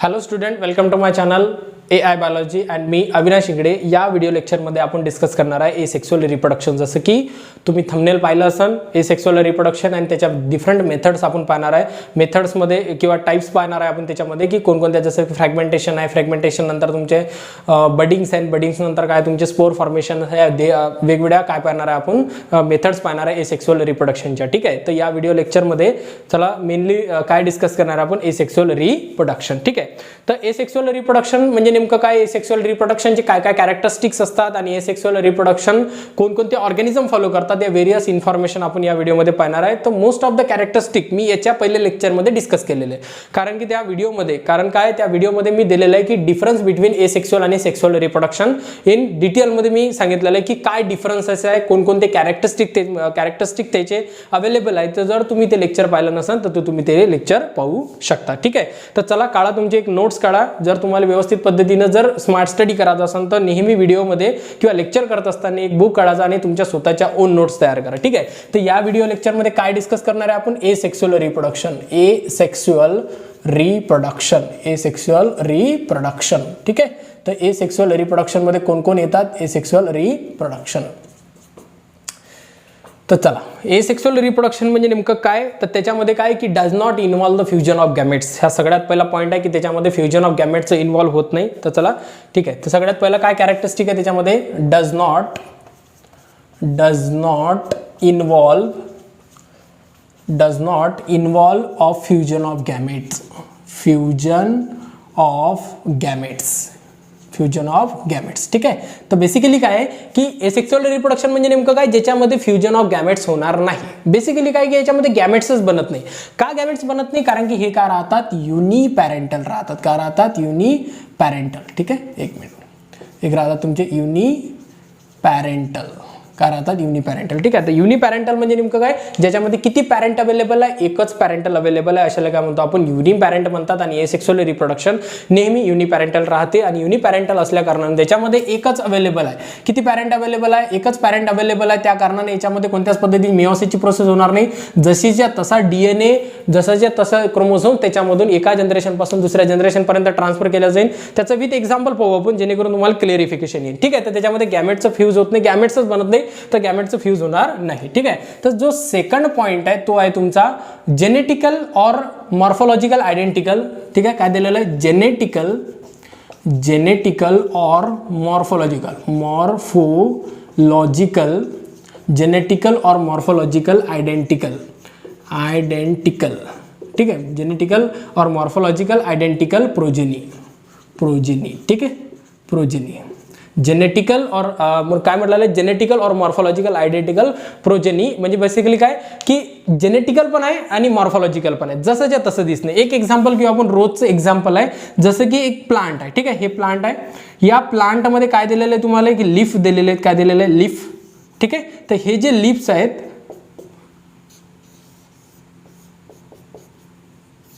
Hello student, welcome to my channel AI biology and मी अविनाश इंगडे. या video लेक्चरमध्ये आपण डिस्कस करणार आहे एसेक्सुअल रिप्रोडक्शन. जसं की तुम्ही थंबनेल पाहिलं असेल, एसेक्सुअल रिप्रोडक्शन आणि त्याच्या डिफरंट मेथड्स आपण पाहणार आहे. मेथड्समध्ये किंवा टाइप्स पाहणार आहे आपण त्याच्यामध्ये की कोणकोणत्या, जसं की फ्रॅगमेंटेशन आहे, फ्रॅगमेंटेशन नंतर तुमचे बडिंग्स आणि बडिंग्स नंतर काय तुमचे स्पोर फॉर्मेशन आहे, वेगवेगळ्या काय पाहणार आहे आपण मेथड्स पाहणार आहे एसेक्सुअल रिप्रोडक्शनच्या. ठीक आहे, तर या व्हिडिओ लेक्चरमध्ये चला मेनली काय डिस्कस करणार आपण एसेक्सुअल रिप्रोडक्शन. ठीक आहे, तर एसेक्सुअल रिप्रोडक्शन म्हणजे नेमकं काय, एसेक्सुअल रिप्रोडक्शनचे काय काय कॅरेक्टरिस्टिक्स असतात आणि एसेक्सुअल रिप्रोडक्शन कोणकोणते ऑर्गॅनिझम फॉलो करतात, या व्हेरियस इन्फॉर्मेशन आपण या व्हिडिओमध्ये पाहणार आहे. तर मोस्ट ऑफ द कॅरेक्टरिस्टिक मी याच्या पहिले लेक्चरमध्ये डिस्कस केलेले, कारण की त्या व्हिडिओमध्ये त्या व्हिडिओमध्ये मी दिलेलं आहे की डिफरन्स बिटवीन एसेक्सुअल आणि सेक्सुअल रिप्रोडक्शन इन डिटेलमध्ये मी सांगितलेलं आहे की काय डिफरन्सेस आहे, कोणकोणते कॅरेक्टरिस्टिक त्याचे अवेलेबल आहे. तर जर तुम्ही ते लेक्चर पाहिलं नसेल तर तुम्ही ते लेक्चर पाहू शकता. ठीक आहे, तर चला काढा तुमचे एक नोट्स काढा. जर तुम्हाला व्यवस्थित पद्धतीने जर स्मार्ट स्टडी करायचा असेल तर नेहमी व्हिडिओमध्ये किंवा लेक्चर करत असताना एक बुक काढायचा आणि तुमच्या स्वतःच्या ओन नोट्स तयार करा. ठीक आहे, तर या व्हिडिओ लेक्चरमध्ये काय डिस्कस करणार आहे आपण, एसेक्सुअल रिप्रोडक्शन. ठीक आहे, तर एसेक्सुअल रिप्रोडक्शन मध्ये कोण कोण येतात, एसेक्सुअल रिप्रोडक्शन. तर चला, एसेक्सुअल रिप्रोडक्शन म्हणजे नेमकं काय, तर त्याच्यामध्ये काय की does not involve the fusion of gametes. हा सगळ्यात पहिला पॉईंट आहे की त्याच्यामध्ये फ्युजन ऑफ गॅमेट्सचं इन्व्हॉल्व होत नाही. तर चला ठीक आहे, तर सगळ्यात पहिला काय कॅरेक्टरिस्टिक आहे त्याच्यामध्ये, does not involve of fusion of gametes. ठीक आहे, तर बेसिकली काय आहे की एसेक्सुअल रिप्रोडक्शन म्हणजे नेमकं काय, ज्याच्यामध्ये फ्युजन ऑफ गॅमेट्स होणार नाही. बेसिकली काय की याच्यामध्ये गॅमेट्सच बनत नाही. का गॅमेट्स बनत नाही, कारण की हे काय राहतात, युनिपॅरेंटल राहतात. का राहतात, युनिपॅरेंटल. ठीक आहे, एक मिनिट, एक राहतात तुमचे युनिपॅरेंटल. काय राहतात, युनिपॅरेंटल. ठीक आहे, तर युनिपॅरेंटल म्हणजे नेमकं काय, ज्याच्यामध्ये किती पॅरेंट अवेलेबल आहे, एकच पॅरेंटल अवेलेबल आहे, अशाला काय म्हणतो आपण, युनिपॅरेंट म्हणतात. आणि एसेक्सुअल रिप्रोडक्शन नेहमी युनिपॅरेंटल राहते आणि युनिपॅरेंटल असल्या कारणाने त्याच्यामध्ये एकच अवेलेबल आहे. किती पॅरेंट अवेलेबल आहे, एकच पॅरेंट अवेलेबल आहे. त्या कारणाने याच्यामध्ये कोणत्याच पद्धतीने मिओसिसची प्रोसेस होणार नाही. जशीच्या तसा DNA, जसाच्या तसा क्रोमोझोम त्याच्यामधून एका जनरेशन पासून दुसऱ्या जनरेशन पर्यंत ट्रान्सफर केला जाईल. त्याचं विथ एक्झाम्पल पाहू आपण, जेणेकरून तुम्हाला क्लिअरिफिकेशन येईल. ठीक आहे, तर त्याच्यामध्ये गॅमेटचं फ्यूज होत नाही, गॅमेट्सच बनत नाही, तर गॅमेटचं फ्यूज होणार नाही. ठीक आहे, तर जो सेकंड पॉइंट आहे तो आहे तुमचा जेनेटिकल और मॉर्फोलॉजिकल आयडेंटिकल. ठीक आहे, काय दिलेलं आहे, जेनेटिकल और मॉर्फोलॉजिकल आयडेंटिकल. ठीक आहे, जेनेटिकल और मॉर्फोलॉजिकल आयडेंटिकल प्रोजेनी. ठीक आहे, प्रोजेनी, जेनेटिकल और काय म्हटलेलं, जेनेटिकल और मॉर्फोलॉजिकल आयडेंटिकल प्रोजेनी. म्हणजे बेसिकली काय की जेनेटिकल पण आहे आणि मॉर्फोलॉजिकल पण आहे, जसंच्या तसं दिसणे. एक एक्झाम्पल किंवा आपण रोजचं एक्झाम्पल आहे, जसं की एक प्लांट आहे. ठीक आहे, हे प्लांट आहे, या प्लांटमध्ये काय दिलेलं आहे तुम्हाला की लीफ दिलेले आहेत. काय दिलेलं आहे, लीफ. ठीक आहे, तर हे जे लीफ्स आहेत,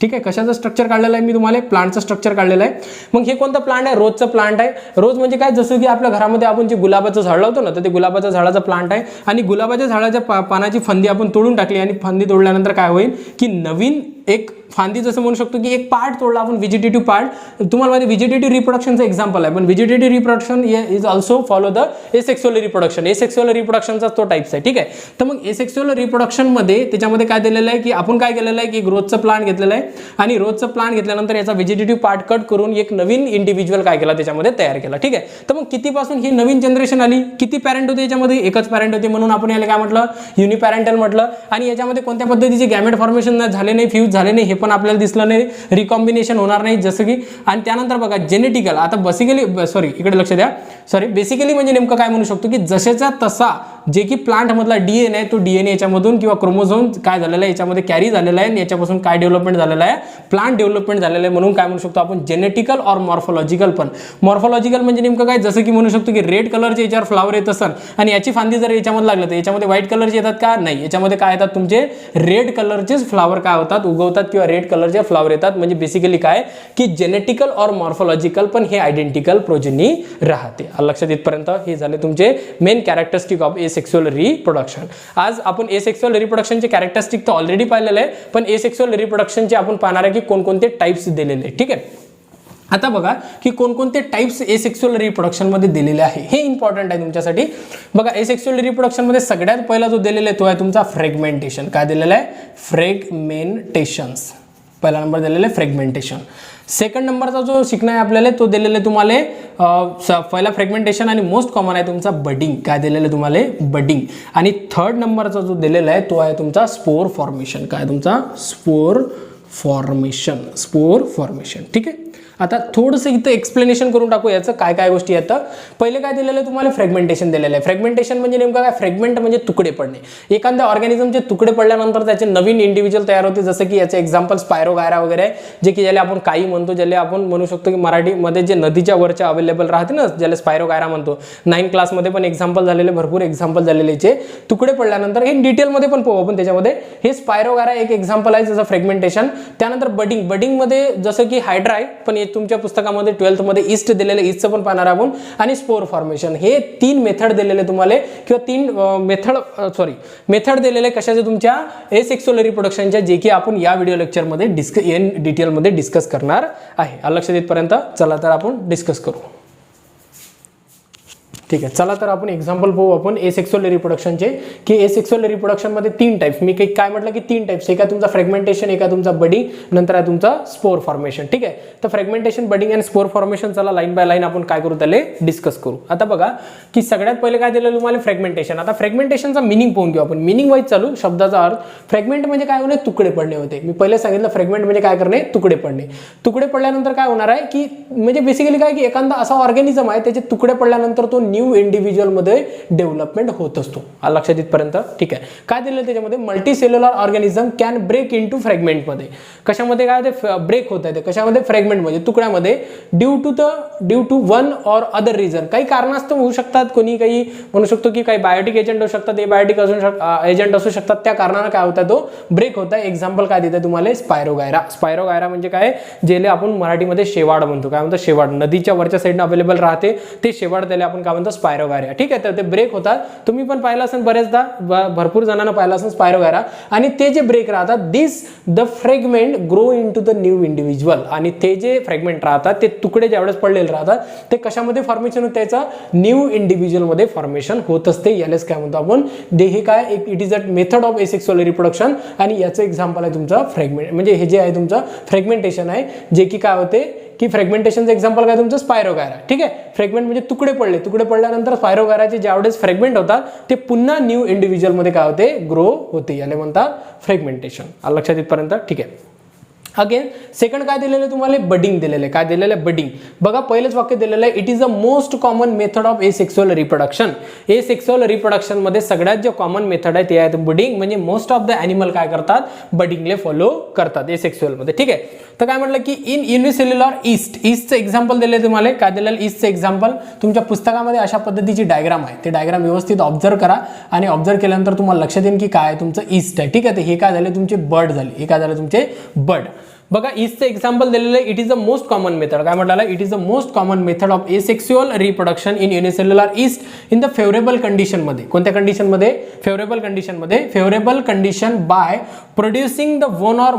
ठीक आहे, कशाचं स्ट्रक्चर काढलेलं आहे मी तुम्हाला, प्लांटचं स्ट्रक्चर काढलेलं आहे. मग हे कोणतं प्लांट आहे, रोजचं प्लांट आहे. रोज म्हणजे काय, जसं की आपल्या घरामध्ये आपण जे गुलाबाचं झाड लावतो ना, तर ते गुलाबाच्या झाडाचं प्लांट आहे. आणि गुलाबाच्या झाडाच्या पानाची फांदी आपण तोडून टाकली आणि फांदी तोडल्यानंतर काय होईल की नवीन एक फांदी, जसं म्हणू शकतो की एक पार्ट तोडला आपण, व्हेजिटेटिव्ह पार्ट. तुम्हाला माहिती व्हेजिटेटिव्ह रिप्रोडक्शनचं एक्झाम्पल आहे, पण vegetative reproduction is also follow the asexual reproduction. Asexual रिप्रोडक्शनचा तो टाइप्स आहे. ठीक आहे, तर मग एसेक्सुअल रिप्रोडक्शनमध्ये त्याच्यामध्ये काय दिलेलं आहे की आपण काय केलेलं आहे की रोजचं प्लांट घेतलेलं आहे आणि रोजचं प्लांट घेतल्यानंतर याचा व्हेजिटेटिव्ह पार्ट कट करून एक नवीन इंडिव्हिज्युअल काय केला, त्याच्यामध्ये तयार केला. ठीक आहे, तर मग कितीपासून ही नवीन जनरेशन आली, किती पॅरेंट होते याच्यामध्ये, एकच पॅरेंट होते, म्हणून आपण याला काय म्हटलं, युनिपॅरेंटल म्हटलं. आणि याच्यामध्ये कोणत्या पद्धतीचे गॅमेट फॉर्मेशन झाले नाही, फ्यूज झाले नाही, हे पण आपल्याला दिसलं नाही, रिकॉम्बिनेशन होणार नाही, जसं की. आणि त्यानंतर बघा जेनेटिकल, आता इकडे लक्ष द्या, बेसिकली म्हणजे नेमकं काय म्हणू शकतो की जशाचा तसा जे की प्लांट मधला DNA आहे, तो DNA याच्यामधून किंवा क्रोमोझोम काय झालेला आहे याच्यामध्ये कॅरी झालेला आहे आणि याच्यापासून काय डेव्हलपमेंट झालेला आहे, प्लांट डेव्हलपमेंट झालेलं आहे. म्हणून काय म्हणू शकतो आपण, जेनेटिकल और मॉर्फोलॉजिकल. पण मॉर्फोलॉजिकल म्हणजे नेमकं काय, जसं की म्हणू शकतो की रेड कलरचे याच्यावर फ्लावर येत असतात आणि याची फांदी जर याच्यामध्ये लागलं तर याच्यामध्ये व्हाईट कलरचे येतात का, नाही, याच्यामध्ये काय येतात, तुमचे रेड कलरचेच फ्लावर काय होतात, उगवतात किंवा रेड कलरचे फ्लावर येतात. म्हणजे बेसिकली काय की जेनेटिकल और मॉर्फोलॉजिकल पण हे आयडेंटिकल प्रोजेनी राहते. लक्षात येतपर्यंत हे झाले तुमचे main characteristic of asexual reproduction. आज आपण एसेक्सुअल रिप्रोडक्शनचे कॅरेक्टरिस्टिक तर ऑलरेडी पाहिलेलं आहे, पण एसेक्सुअल रिप्रोडक्शनचे आपण पाहणार आहे की कोणकोणते टाइप्स दिलेले. ठीक आहे, आता बघा की कोणकोणते टाइप्स एसेक्सुअल रिप्रोडक्शनमध्ये दिलेले आहे, हे इम्पॉर्टंट आहे तुमच्यासाठी. बघा एसेक्सुअल रिप्रोडक्शनमध्ये सगळ्यात पहिला जो दिलेला आहे तो आहे तुमचा फ्रॅगमेंटेशन. काय दिलेला आहे? फ्रॅगमेंटेशन्स. पहिला नंबर दिलेला आहे फ्रॅगमेंटेशन. सेकंड नंबरचा जो शिकणं आहे आपल्याला तो दिलेला आहे तुम्हाला पहिला फ्रॅगमेंटेशन आणि मोस्ट कॉमन आहे तुमचा बडिंग. काय दिलेलं आहे तुम्हाला? बडिंग. आणि थर्ड नंबरचा जो दिलेला आहे तो आहे तुमचा स्पोर फॉर्मेशन. काय तुमचा? Spore formation. Spore formation. ठीक आहे. आता थोडंसं इथं एक्सप्लेनेशन करून टाकू याचं काय काय गोष्टी येतं. पहिले काय दिलेलं आहे तुम्हाला? फ्रॅगमेंटेशन दिलेलं आहे. फ्रॅगमेंटेशन म्हणजे नेमकं काय? फ्रॅगमेंट म्हणजे तुकडे पडणे. एखाद्या ऑर्गॅनिझमचे तुकडे पडल्यानंतर त्याचे नवीन इंडिव्हिज्युअल तयार होते. जसं की याचे एक्झाम्पल स्पायरोगायरा वगैरे आहे, जे की ज्याला आपण काही म्हणतो, ज्याला आपण म्हणू शकतो की मराठीमध्ये जे नदीच्या वरच्या अवेलेबल राहते ना, ज्याला स्पायरोगायरा म्हणतो. 9 क्लासमध्ये पण एक्झाम्पल झालेले, भरपूर एक्झाम्पल झालेलेचे तुकडे पडल्यानंतर हे डिटेलमध्ये पण पाहू आपण त्याच्यामध्ये. हे स्पायरोगायरा एक एक्झाम्पल आहे जसं फ्रॅगमेंटेशन. त्यानंतर बडिंग. बडिंगमध्ये जसं की हायड्रा आहे, पण तुमच्या पुस्तकामध्ये 12th मध्ये ईस्ट दिलेले, ईस्टचं पण पाहणार आपण. आणि स्पोर फॉर्मेशन. हे 3 मेथड दिलेले तुम्हाला, किंवा 3 मेथड दिलेले कशाचे? तुमच्या एसेक्सुअल रिप्रोडक्शनच्या, जे की आपण या व्हिडिओ लेक्चरमध्ये डिटेलमध्ये डिस्कस करणार आहे. लक्षात येतपर्यंत चला तर आपण डिस्कस करू. ठीक आहे. चला तर आपण एक्झाम्पल पाहू आपण एसेक्सुअल रिप्रोडक्शनचे, की एसेक्सुअल रिप्रोडक्शनमध्ये 3 टाइप्स. मी काय म्हटलं की 3 टाइप्स. एक आहे तुमचा फ्रॅगमेंटेशन, एक आहे तुमचा बडिंग, नंतर आहे तुमचा स्पोर फॉर्मेशन. ठीक आहे. तर फ्रॅगमेंटेशन, बडिंग आणि स्पोर फॉर्मेशन चला लाईन बाय लाईन आपण काय करू, त्याला डिस्कस करू. आता बघा की सगळ्यात पहिले काय दिलं तुम्हाला? फ्रॅगमेंटेशन. आता फ्रॅगमेंटेशनचा मिनिंग पाहून घेऊ आपण. मिनिंग वाईज चालू. शब्दाचा अर्थ. फ्रॅगमेंट म्हणजे काय होणे? तुकडे पडणे होते. मी पहिले सांगितलं फ्रॅगमेंट म्हणजे काय करणे? तुकडे पडणे. तुकडे पडल्यानंतर काय होणार आहे की म्हणजे बेसिकली काय की एखादा असा ऑर्गॅनिझम आहे, त्याचे तुकडे पडल्यानंतर तो न्यू इंडिव्हिज्युअल मध्ये डेव्हलपमेंट होत असतो. लक्षात येतपर्यंत ठीक आहे. काय दिलं त्याच्यामध्ये? Multicellular organism can break into fragment मध्ये. कशामध्ये काय ते ब्रेक होत आहे? कशामध्ये? फ्रॅगमेंट मध्ये, तुकड्यामध्ये. Due to one or other reason. काही कारणास्तव होऊ शकतात. कोणी काही म्हणू शकतो की काही बायोटिक एजंट होऊ शकतात, एबायोटिक एजंट असू शकतात. त्या कारणाने काय होतं? तो ब्रेक होत आहे. एक्झाम्पल काय देतं तुम्हाला? स्पायरोगायरा. स्पायरोगायरा म्हणजे काय? ज्याला आपण मराठीमध्ये शेवाळ म्हणतो. काय म्हणतो? शेवाळ. नदीच्या वरच्या साईडने अवेलेबल राहते ते शेवाळ, त्याला आपण काय म्हणतो? स्पायरोगायरा. ठीक आहे. तर ते ब्रेक होतात. तुम्ही पण पाहिलं असेल बरेचदा, भरपूर जणांना पाहिलं असेल स्पायरोगायरा. आणि ते जे ब्रेक राहतात, the fragment grow into the new individual. आणि ते जे फ्रॅगमेंट राहतात, ते तुकडे ज्यावेळेस पडलेले राहतात, ते कशामध्ये फॉर्मेशन होत? त्याचं न्यू इंडिव्हिज्युअल मध्ये फॉर्मेशन होत असते. यालाच काय म्हणतो आपण? हे काय? It is a method of asexual reproduction. आणि याचं एक्झाम्पल आहे तुमचं फ्रॅगमेंट, म्हणजे हे जे आहे तुमचं फ्रॅगमेंटेशन आहे, जे की काय होते की फ्रॅगमेंटेशनचं एक्झाम्पल काय? तुमचं स्पायरोगायरा. ठीक आहे. फ्रॅगमेंट म्हणजे तुकडे पडले. तुकडे पडल्यानंतर स्पायरोगायराचे ज्यावेळेस फ्रॅगमेंट होतात, ते पुन्हा न्यू इंडिव्हिज्युअल मध्ये काय होते? ग्रो होते. याला म्हणतात फ्रॅगमेंटेशन. लक्षात येतपर्यंत ठीक आहे. अगेन सेकंड काय दिलेलं आहे तुम्हाला? बडिंग दिलेलं आहे. काय दिलेलं आहे? बडिंग. बघा पहिलेच वाक्य दिलेलं आहे, it is the most common method of asexual reproduction. Asexual reproduction मध्ये सगळ्यात जे कॉमन मेथड आहे ते आहे बडिंग. म्हणजे मोस्ट ऑफ द ॲनिमल काय करतात? बडिंगले फॉलो करतात एसेक्सुअल मध्ये. ठीक आहे. तर काय म्हटलं की इन युनिसेल्युलर ईस्ट. ईस्टचं एक्झाम्पल दिले तुम्हाला. काय दिलेलं? ईस्टचं एक्झाम्पल. तुमच्या पुस्तकामध्ये अशा पद्धतीची डायग्राम आहे. ते डायग्राम व्यवस्थित ऑब्झर्व करा आणि ऑब्झर्व केल्यानंतर तुम्हाला लक्षात येईल की काय तुमचं ईस्ट आहे. ठीक आहे. तर हे काय झाले? तुमचे बर्ड झाले. हे काय झाले? तुमचे बर्ड. बघा ईस्टचं एक्झाम्पल दिलेलं आहे. It is the most common method. काय म्हटलं? It is the most common method of asexual reproduction in unicellular yeast in the favourable condition मध्ये. कोणत्या कंडिशन मध्ये? फेवरेबल कंडिशन मध्ये. Favourable condition by producing the one or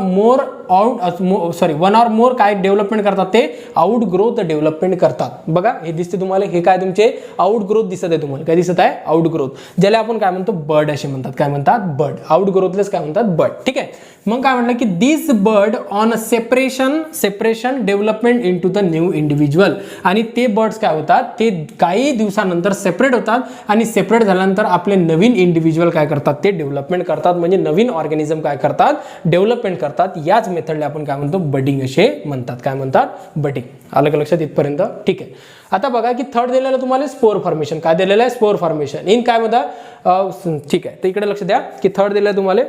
more काय development करतात? ते out growth development करतात. बघा हे दिसते तुम्हाला. हे काय तुमचे आउट ग्रोथ दिसत आहे तुम्हाला. काय दिसत आहे? Out growth. ज्याला आपण काय म्हणतो? बर्ड असे म्हणतात. काय म्हणतात? बर्ड. आउट ग्रोथलेस काय म्हणतात? बर्ड. ठीक आहे. मग काय म्हटलं की this bird on separation development into the new individual. आणि ते बर्ड्स काय होतात? ते काही दिवसानंतर सेपरेट होतात आणि सेपरेट झाल्यानंतर आपले नवीन इंडिव्हिज्युअल काय करतात? ते डेव्हलपमेंट करतात. म्हणजे नवीन ऑर्गॅनिझम काय करतात? डेव्हलपमेंट करतात. याच मेथडला आपण काय म्हणतो? बडिंग असे म्हणतात. काय म्हणतात? बडिंग. आलं का लक्षात इथपर्यंत? ठीक आहे. आता बघा की थर्ड दिलेलं तुम्हाला स्पोर फॉर्मेशन. काय दिलेलं आहे? Spore formation. इन काय म्हणता? ठीक आहे. तर इकडे लक्ष द्या की थर्ड दिलं तुम्हाला.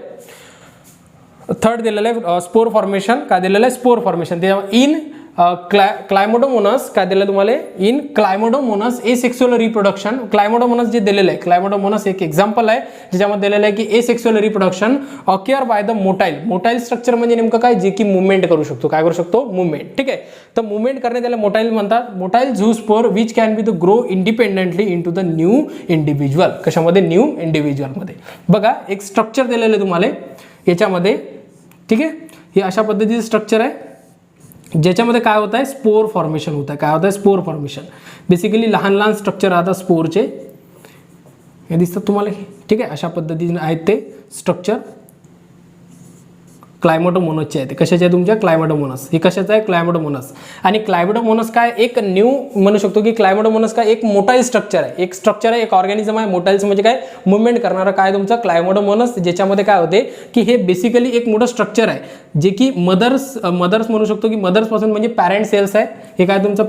थर्ड दिलेलं आहे स्पोर फॉर्मेशन. काय दिलेलं आहे? Spore formation. In Chlamydomonas. काय दिलं तुम्हाला? In Chlamydomonas asexual reproduction. Chlamydomonas जे दिलेलं आहे, क्लायमोडोमोनस एक एक्झाम्पल आहे ज्याच्यामध्ये दिलेलं आहे की asexual reproduction occur by the motile. Motile structure म्हणजे नेमकं काय? जे की मुवमेंट करू शकतो. काय करू शकतो? मुवमेंट. ठीक आहे. तर मुवमेंट करणे त्याला मोटाईल म्हणतात. Motile zoospore which can be the grow independently into the new individual. कशामध्ये? न्यू इंडिव्हिज्युअल मध्ये. बघा एक स्ट्रक्चर दिलेलं आहे तुम्हाला याच्यामध्ये. ठीक आहे. हे अशा पद्धतीचं स्ट्रक्चर आहे. ज्याच्यामध्ये काय होत आहे, स्पोर फॉर्मेशन होत आहे. काय होत आहे, स्पोर फॉर्मेशन. बेसिकली लहान लहान स्ट्रक्चर राहतात स्पोरचे, हे दिसतात तुम्हाला, ठीक आहे. अशा पद्धतीने आहेत ते स्ट्रक्चर. क्लायमॅटोमोनसचे आहे ते. कशाचे आहे तुमच्या, क्लायमॅटोमोनस. हे कशाचं आहे, क्लायमॅटोमोनस. आणि क्लायमॅटोमोनस काय एक न्यू म्हणू शकतो की क्लायमॅटोमोनस काय एक मोटाईल स्ट्रक्चर आहे. एक स्ट्रक्चर आहे, एक ऑर्गॅनिझम आहे. मोटाईल्स म्हणजे काय, मुवमेंट करणारं काय तुमचं क्लायमॅटोमोनस. ज्याच्यामध्ये काय होते की हे बेसिकली एक मोठं स्ट्रक्चर आहे जे की मदर्स म्हणू शकतो की मदर्सपासून म्हणजे पॅरेंट सेल्स आहे. हे काय तुमचं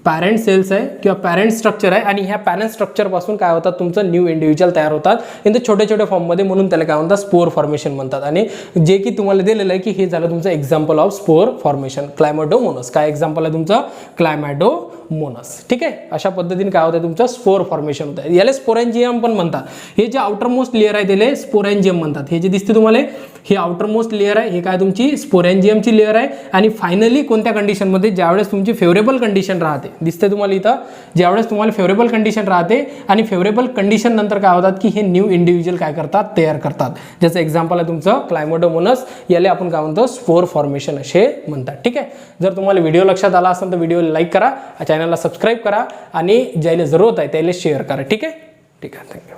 पॅरेंट सेल्स आहे किंवा पॅरेंट स्ट्रक्चर आहे. आणि ह्या पॅरेंट स्ट्रक्चरपासून काय होतात, तुमचं न्यू इंडिव्हिज्युअल तयार होतात इन द छोट्या छोट्या फॉर्ममध्ये. म्हणून त्याला काय म्हणतात, स्पोर फॉर्मेशन म्हणतात. आणि जे की तुम्हाला दिलेलं आहे की हे झालं तुमचं एक्झाम्पल ऑफ स्पोर फॉर्मेशन, क्लायमॅटोमोनस. काय एक्झाम्पल आहे तुमचं, क्लायमॅटोमोनस. ठीक आहे. अशा पद्धतीने काय होतं तुमचं स्पोर फॉर्मेशन होतं. याला स्पोरेंजियम पण म्हणतात. हे जे आउटर मोस्ट लेअर आहे त्याला स्पोरेंजियम म्हणतात. हे जे दिसते तुम्हाला हे आउटर मोस्ट लेअर आहे, हे काय तुमची स्पोरेंजियमची लेअर आहे. आणि फायनली कोणत्या कंडिशनमध्ये, ज्यावेळेस तुमची फेवरेबल कंडिशन राहते, दिसते तुम्हाला इथं, ज्यावेळेस तुम्हाला फेवरेबल कंडिशन राहते आणि फेवरेबल कंडिशन नंतर काय होतात की हे न्यू इंडिव्हिज्युअल काय करतात, तयार करतात. ज्याचं एक्झाम्पल आहे तुमचं क्लायमॅटोमोनस. याला आपण काय म्हणतो, स्पोर फॉर्मेशन असे म्हणतात. ठीक आहे. जर तुम्हाला व्हिडिओ लक्षात आला असेल तर व्हिडिओला लाईक करा, चॅनलला सबस्क्राईब करा आणि ज्याला जरूरत आहे त्याला शेअर करा. ठीक आहे. ठीक आहे. थँक्यू.